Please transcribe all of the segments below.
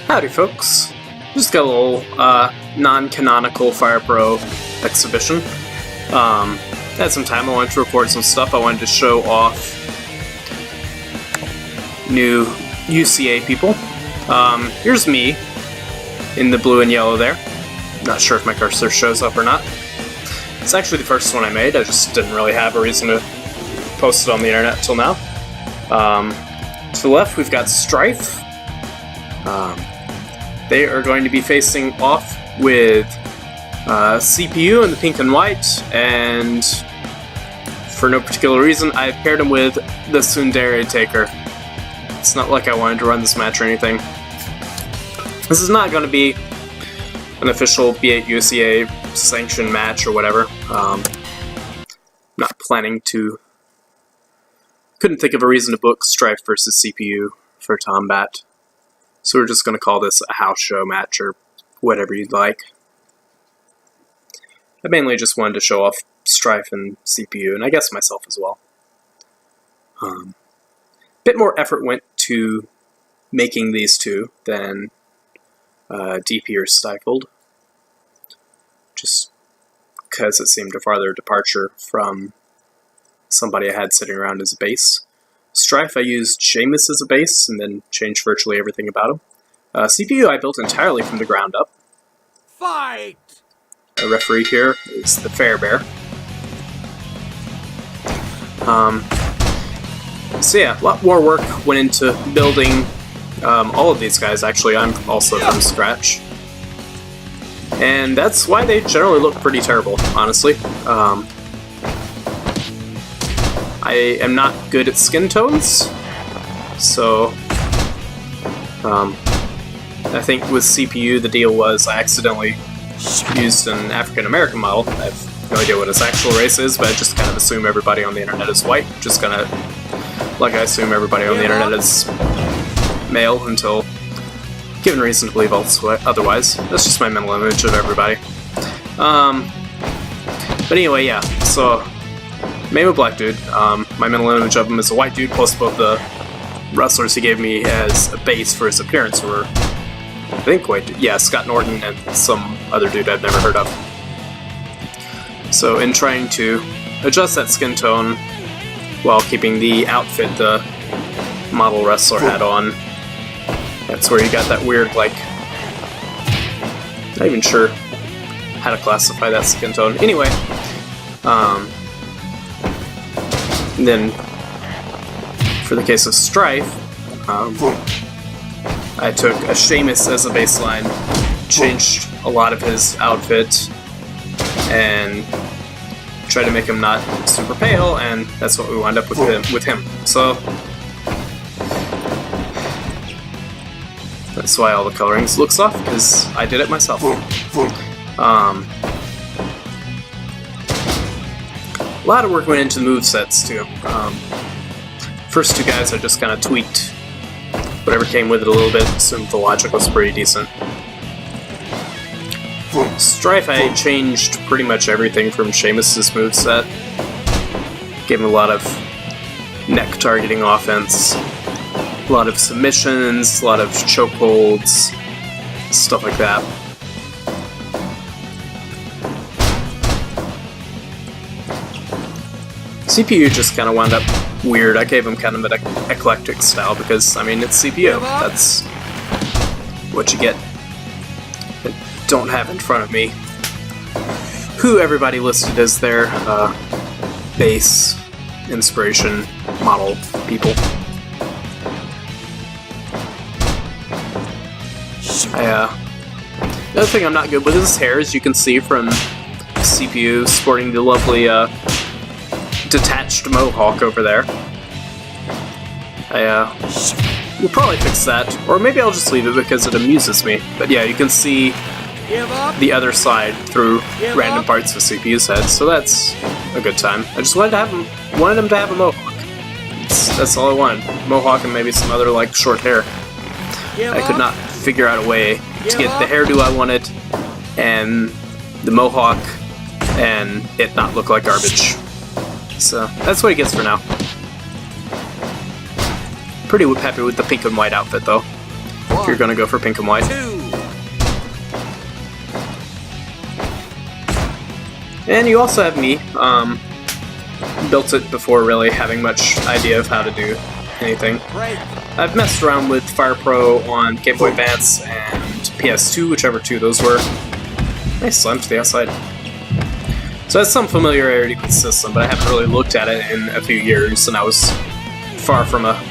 Howdy folks, just got a little non-canonical Fire Pro exhibition. Had some time, I wanted to record some stuff, I wanted to show off new UCA people. Here's me in the blue and yellow there. Not sure if my cursor shows up or not. It's actually the first one I made, I just didn't really have a reason to post it on the internet till now. To the left we've got Strife. They are going to be facing off with CPU in the pink and white, and for no particular reason, I've paired him with the Tsundere Taker. It's not like I wanted to run this match or anything. This is not going to be an official B8 UCA sanctioned match or whatever. Not planning to... Couldn't think of a reason to book Strife versus CPU for Tombat. So we're just going to call this a house show match, or whatever you'd like. I mainly just wanted to show off Strife and CPU, and I guess myself as well. Bit more effort went to making these two than DP or Stifled. Just because it seemed a farther departure from somebody I had sitting around as a base. Strife I used Seamus as a base, and then changed virtually everything about him. CPU I built entirely from the ground up. Fight! A referee here is the Fairbear. So yeah, a lot more work went into building all of these guys. Actually, I'm also from scratch. And that's why they generally look pretty terrible, honestly. I am not good at skin tones, so I think with CPU the deal was I accidentally used an African-American model. I have no idea what his actual race is, but I just kind of assume everybody on the internet is white, just kind of like I assume everybody on the internet is male until given reason to believe otherwise. That's just my mental image of everybody. But anyway, yeah, so I'm a black dude. My mental image of him is a white dude, plus both the wrestlers he gave me as a base for his appearance were, I think, Scott Norton and some other dude I've never heard of. So in trying to adjust that skin tone while keeping the outfit the model wrestler had on, that's where you got that weird, like, not even sure how to classify that skin tone. Anyway, and then, for the case of Strife, I took a Seamus as a baseline, changed a lot of his outfit, and tried to make him not super pale, and that's what we wound up with him. So, that's why all the colorings look soft, because I did it myself. A lot of work went into the movesets too. First two guys I just kind of tweaked whatever came with it a little bit, assumed the logic was pretty decent. Strife I changed pretty much everything from Seamus' moveset. Gave him a lot of neck targeting offense, a lot of submissions, a lot of chokeholds, stuff like that. CPU just kind of wound up weird. I gave him kind of an eclectic style because, I mean, it's CPU. That's what you get. I don't have in front of me who everybody listed as their base inspiration model people. Another thing I'm not good with is his hair, as you can see from CPU sporting the lovely detached mohawk over there. We'll probably fix that, or maybe I'll just leave it because it amuses me. But yeah, you can see the other side through random parts of CPU's head, so that's a good time. I just wanted him to have a mohawk. That's all I wanted. Mohawk and maybe some other, like, short hair. I could not figure out a way to get the hairdo I wanted and the mohawk and it not look like garbage. So that's what he gets for now. Pretty happy with the pink and white outfit though. if you're gonna go for pink and white. 2. And you also have me. Built it before really having much idea of how to do anything. Break. I've messed around with Fire Pro on Game Boy Advance and PS2, whichever two those were. Nice slam to the outside. So I have some familiarity with the system, but I haven't really looked at it in a few years, and I was far from a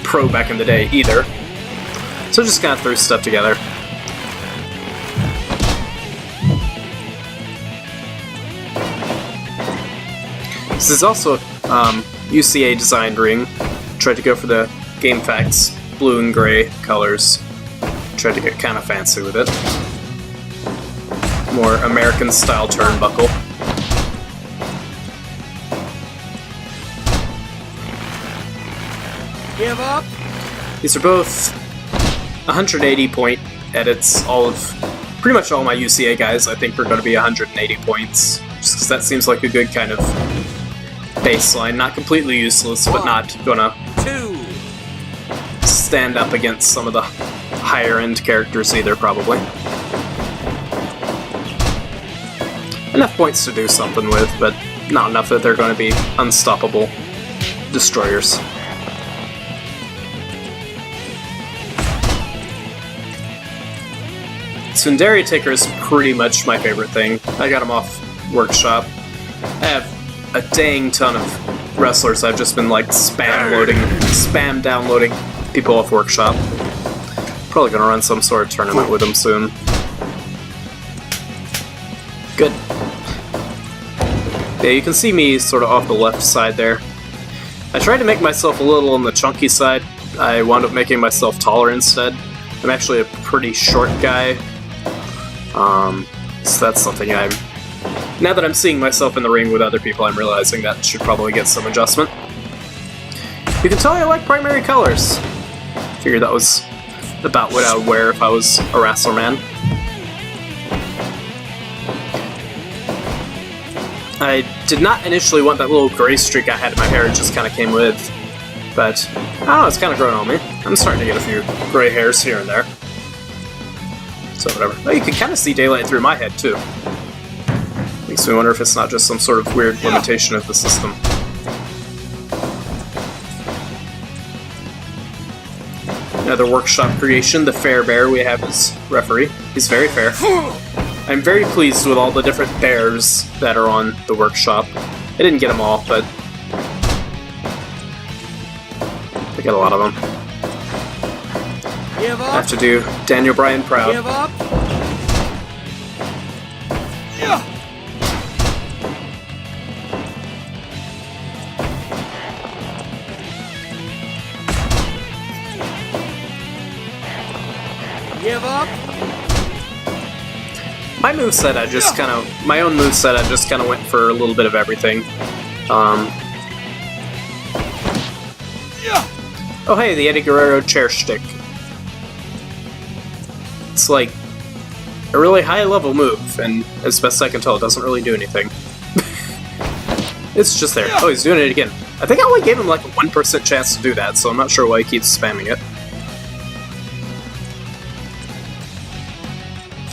pro back in the day either. So just kind of threw stuff together. This is also UCA designed ring. Tried to go for the GameFAQs blue and gray colors. Tried to get kind of fancy with it. More American style turnbuckle. Give up. These are both 180 point edits. Pretty much all my UCA guys I think are going to be 180 points. Just because that seems like a good kind of baseline. Not completely useless, but not gonna 2. stand up against some of the higher end characters either, probably. Enough points to do something with, but not enough that they're going to be unstoppable destroyers. Tsundere Taker is pretty much my favorite thing. I got him off Workshop. I have a dang ton of wrestlers I've just been like spam downloading people off Workshop. Probably gonna run some sort of tournament with them soon. Good. Yeah, you can see me sort of off the left side there. I tried to make myself a little on the chunky side. I wound up making myself taller instead. I'm actually a pretty short guy. So that's something now that I'm seeing myself in the ring with other people, I'm realizing that should probably get some adjustment. You can tell I like primary colors. Figured that was about what I would wear if I was a wrestler man. I did not initially want that little gray streak I had in my hair, it just kind of came with. But, I don't know, it's kind of grown on me. I'm starting to get a few gray hairs here and there. So whatever. Oh, you can kind of see daylight through my head, too. Makes me wonder if it's not just some sort of weird limitation of the system. Another Workshop creation, the Fair Bear we have as referee. He's very fair. I'm very pleased with all the different bears that are on the Workshop. I didn't get them all, but I got a lot of them. Give up. I have to do Daniel Bryan proud. Give up. Yeah. Give up. My moveset, my own moveset, I just kind of went for a little bit of everything. Oh hey, the Eddie Guerrero chair shtick. It's like a really high level move, and as best I can tell, it doesn't really do anything. It's just there. Oh, he's doing it again. I think I only gave him like a 1% chance to do that, so I'm not sure why he keeps spamming it.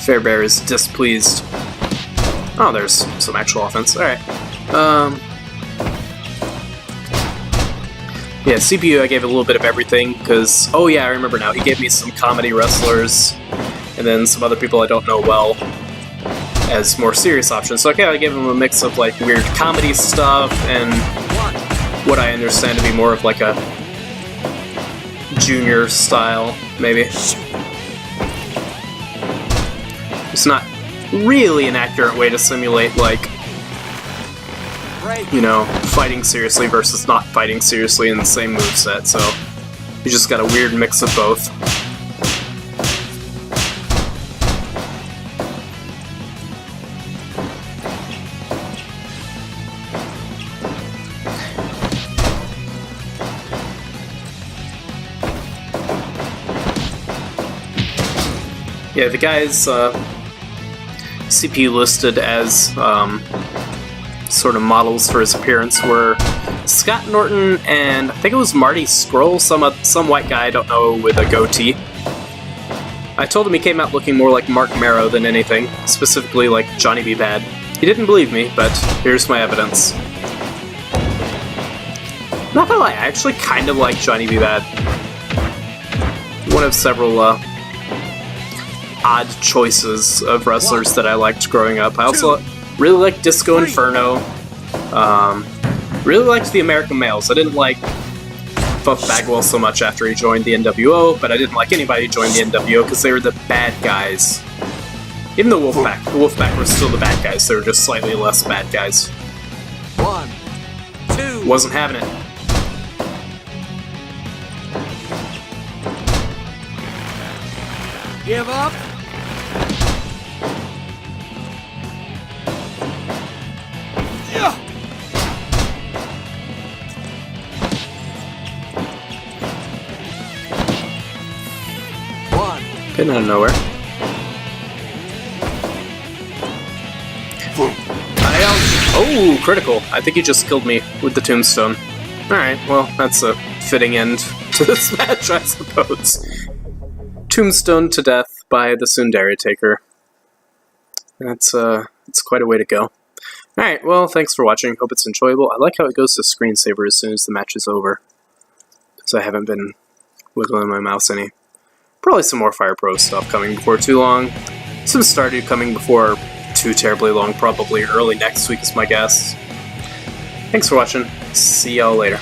Fairbear is displeased. Oh, there's some actual offense. Alright. Yeah, CPU I gave a little bit of everything, because... Oh yeah, I remember now. He gave me some comedy wrestlers, and then some other people I don't know well as more serious options. So okay, I gave him a mix of like weird comedy stuff, and what I understand to be more of like a junior style, maybe. It's not really an accurate way to simulate, like, you know, fighting seriously versus not fighting seriously in the same moveset, so you just got a weird mix of both. Yeah, the guy's CPU listed as sort of models for his appearance were Scott Norton and I think it was Marty Scurll, some white guy I don't know with a goatee. I told him he came out looking more like Mark Marrow than anything, specifically like Johnny B. Bad. He didn't believe me, but here's my evidence. Not gonna lie, I actually kind of like Johnny B. Bad. One of several odd choices of wrestlers that I liked growing up. I also really liked Disco Inferno. Really liked the American Males. I didn't like Buff Bagwell so much after he joined the NWO, but I didn't like anybody who joined the NWO because they were the bad guys. Even the Wolfpack were still the bad guys. They were just slightly less bad guys. 1, 2. Wasn't having it. Give up. Yeah. One. Getting out of nowhere. Oh, critical. I think he just killed me with the tombstone. Alright, well, that's a fitting end to this match, I suppose. Tombstone to death by the Sundari Taker. That's quite a way to go. Alright, well, thanks for watching. Hope it's enjoyable. I like how it goes to screensaver as soon as the match is over. Because I haven't been wiggling my mouse any. Probably some more Fire Pro stuff coming before too long. Some Stardew coming before too terribly long, probably early next week is my guess. Thanks for watching. See y'all later.